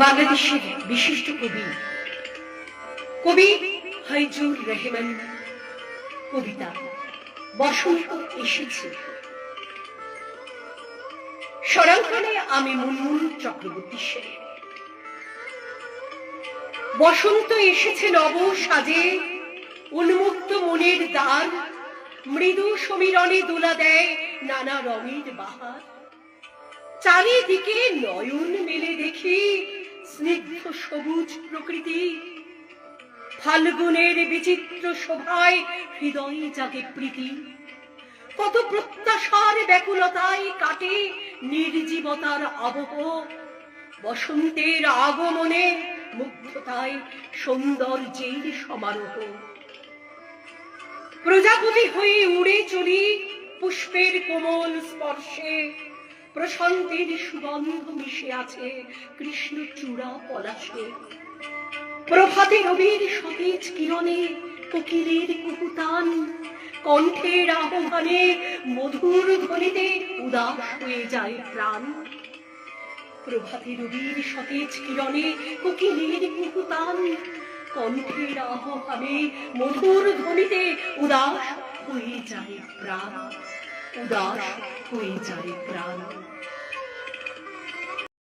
বাংলাদেশের বিশিষ্ট কবি কবি হাইজুর রহমান কবিতা বসন্ত এসেছে। স্বরাঙ্কনে আমি মুনমুন চক্রবর্তী সেন। বসন্ত এসেছে নব সাজে, উন্মুক্ত মনের দ্বার, মৃদু সমীরণে দোলা দেয় নানা রঙের বাহার। চারিদিকে নয়ন মেলে দেখি স্নিগ্ধ সবুজ প্রকৃতি, ফাল্গুনের বিচিত্র শোভায় হৃদয় জাগে প্রীতি। কত প্রত্যাশার ব্যাকুলতায় কাটে নির্জীবতার আবহ, বসন্তের আগমনে মুগ্ধতায় সৌন্দর্যের সমারোহ। প্রজাপতি হয়ে উড়ে চলি পুষ্পের কোমল স্পর্শে, প্রশান্তির সুগন্ধ মিশে আছে কৃষ্ণচূড়া পলাশে। প্রভাতে রবির সতেজ কিরণে কোকিলের কুহুতান, কণ্ঠের আহ্বানে মধুর ধ্বনিতে উদাস হয়ে যায় প্রাণ। প্রভাতে রবির সতেজ কিরণে কোকিলের কুহুতান, কণ্ঠের আহ্বানে মধুর ধ্বনিতে উদাস হয়ে যায় প্রাণ, উদাস হয়ে যায় প্রাণ।